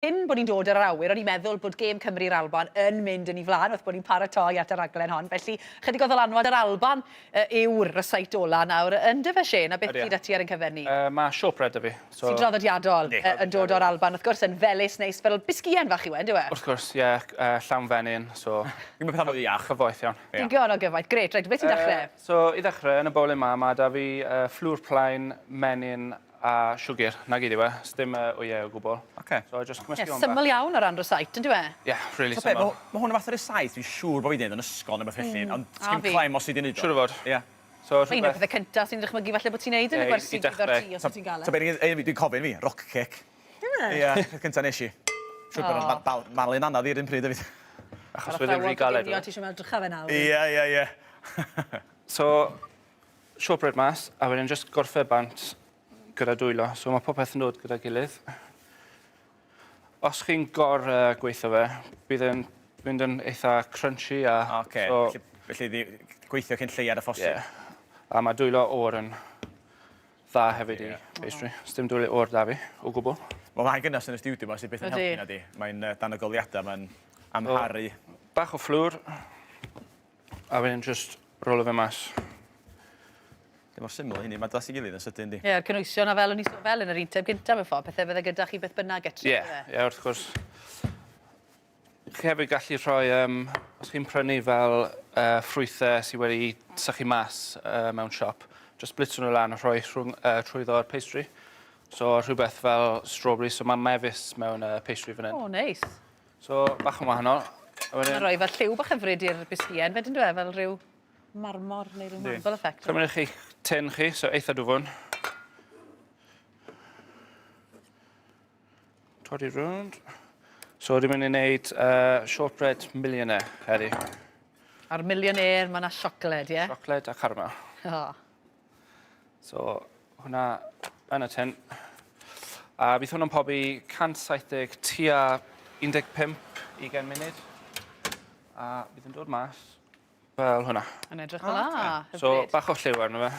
Cyn bod ni'n dod ar yr awyr, o'n i'n meddwl bod gêm Cymru'r Alban yn mynd yn ei flaen, wrth bod ni'n paratoi at y raglen hon. Felly, chydig o ddylanwad yr Alban yw'r rysait ola nawr. Yn dy fe Shane, a beth sydd ati ar ein cyfer ni? Mae shortbread da fi. Sy'n draddodiadol yn dod o'r Alban. Wrth gwrs, yn felys neis, fel bisgïen fach i wen, dyw e? Wrth gwrs, ie, llawn fenyn, so... Dwi'n meddwl bod iach. Cyfoeth iawn. Digon o gyfaith, gret. Reit, beth sy'n dechrau? So, i ddechrau, yn y bowlen mae da fi fflwr plaen, menyn a siwgr. Na gyd yw e, sdim wyau o gwbl. So, just cymysgu o'n bach. Syml iawn o ran rysait, yn dyw e? Ie, really syml. Mae hwn yn fath o'r saith, fi'n siŵr bod fi'n dweud yn ysgol neu beth felly, ond sgym claim os i di wneud o. Siŵr o fod. Ie. Mae un o'r pethau cyntaf sy'n dychmygu falle bod ti'n neud yn y gwersi gyda'r tŷ os ti'n gael e. So, dwi'n cofyn fi, rock cake. Ie, cyntaf nes i. Siŵr bod Malin anodd i'r un pryd o fi. Achos wedi'n rhy galed. Ti eisiau meddwl drycha fe nawr. Ie. So, shortbread mas, a wedyn just gorffau bant gyda dwylo. So, mae popeth yn dod gyda gilydd. Os chi'n gweithio fe, bydd yn mynd yn eitha crunchy a... Felly gweithio cyn llei ar y ffosib. A mae dwylo o'r yn dda hefyd i pastry. Sdim dwylo o'r da fi, o gwbl. Mae mae'n gynnas yn y studio ma sydd beth yn helpu na di. Mae'n dan y goliadau, mae'n amharu. Bach o fflwr, a wedyn just rolo fe mas. Dim o'r syml hynny, mae das i gilydd yn sydyn di. Ie, cynwysion a fel o'n i sôn fel yn yr un teb gyntaf mewn ffordd, pethau fydde gyda chi beth bynnag etri. Ie, wrth gwrs. Chi hefyd gallu rhoi, os chi'n prynu fel ffrwythau sydd wedi sychu mas mewn siop, just blitzo nhw lan a rhoi trwyddo'r pastry. So rhywbeth fel strawberry, so mae'n mefus mewn pastry fan hyn. O, neis. So, bach yn wahanol. Mae'n rhoi fel lliw bach hyfryd i'r bisgïen, fed yn dweud, fel rhyw marmor neu rhyw marble effect. Cymryd chi tin chi, so eitha dwfwn. Torri rownd. So, dwi'n mynd i wneud Shortbread Miliwnydd heddi. A'r Millionaire, mae yna siocled, ie? Siocled a caramel. So, hwnna yn y tin. A bydd hwnna'n pobi 170 tua 15-20 munud. A bydd yn dod mas fel hwnna. Yn edrych fel hyfryd. So, bach o lliw arno fe.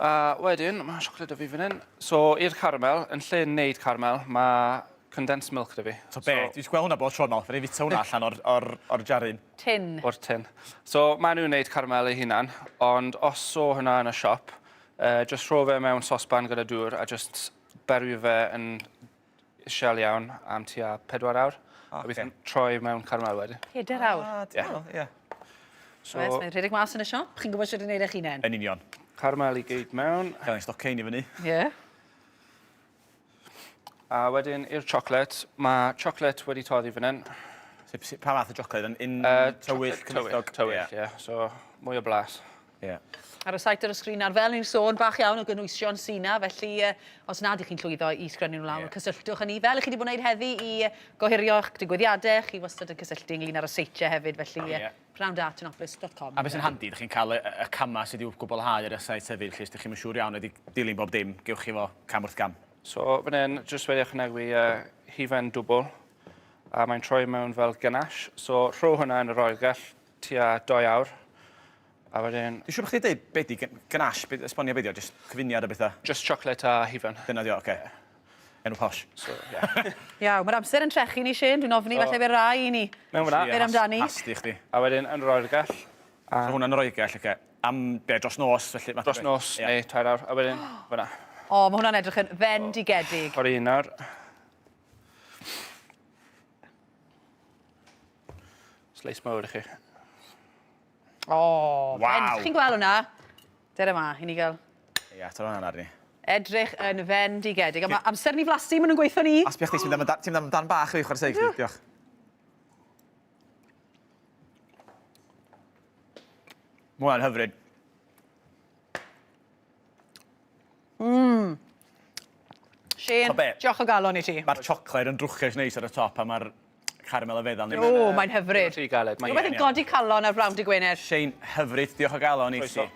A wedyn, mae siocled o fi fan hyn. So, i'r caramel, yn lle wneud caramel, mae condensed milk da fi. So, be? Dwi'n gweld hwnna bod tro mal, fe fita hwnna allan o'r jaryn. Tin. O'r tin. So, maen nhw'n wneud caramel eu hunan, ond os o hwnna yn y siop, just rho fe mewn sosban gyda dŵr a just berwi fe yn isial iawn am tua 4 awr. A bydd yn troi mewn caramel wedyn. 4 awr? Ie. So, mae'n rhedeg mas yn y siop. Chi'n gwybod sydd wedi'i wneud eich hunain? Yn union. Caramel i gyd mewn. Gael ein stocein i fyny. Ie. A wedyn i'r chocolate, mae chocolate wedi toddi fan hyn. Pa fath o chocolate? Tywyll? Tywyll, ie. So, mwy o blas. Ie. Ar y site ar y sgrin ar fel ni'n sôn, bach iawn o gynwysion syna, felly os nad ych chi'n llwyddo i sgrennu nhw lawr, cysylltwch â ni fel ych chi wedi bod wneud heddi i gohirio'ch digwyddiadau, chi wastad yn cysylltu ynglyn ar y seitiau hefyd, felly prynhawn@tynoplis.com. A beth sy'n handi, ydych chi'n cael y cama sydd i'w gwblhau ar y site hefyd, lle ydych chi'n siŵr iawn ydy dilyn bob dim, gewch chi fo cam wrth gam. So, fan hyn, jyst wedi ychwanegu hufen dwbl, a mae'n troi mewn fel ganache. So, rho hwnna yn yr oergell tua 2 awr. A wedyn... Dwi'n siŵr bod chdi dweud beth di ganache, esbonio beth di o, jyst cyfuniad o bethau? Just chocolate a hufen. Dyna di o, oce. Enw posh. So, ie. Iawn, mae'r amser yn trechu ni, Shane. Dwi'n ofni falle fe rai i ni. Mewn fyna. Fe'r amdani. Hasti chdi. A wedyn yn yr oergell. So hwnna'n yr oergell, oce. Am be, dros nos, felly? Dros nos, neu 2 awr. A wedyn fyna. O, mae hwnna'n edrych yn fendigedig. O'r un nawr. Sleis mawr i chi. O, chi'n gweld hwnna? Dyna ma, i ni gael. Ia, tor hwnna'n arni. Edrych yn fendigedig. A mae amser ni flasu, maen nhw'n gweithio ni. Asbio chdi, ti'n mynd am dan bach fi, chwarae seig chdi, diolch. Mwyn hyfryd. Shane, diolch o galon i ti. Mae'r siocled yn drwchus neis ar y top a mae'r caramel y feddal. O, mae'n hyfryd. Rhy galed. Rwy'n godi calon ar brawd y Gwener. Shane, hyfryd, diolch o galon i ti.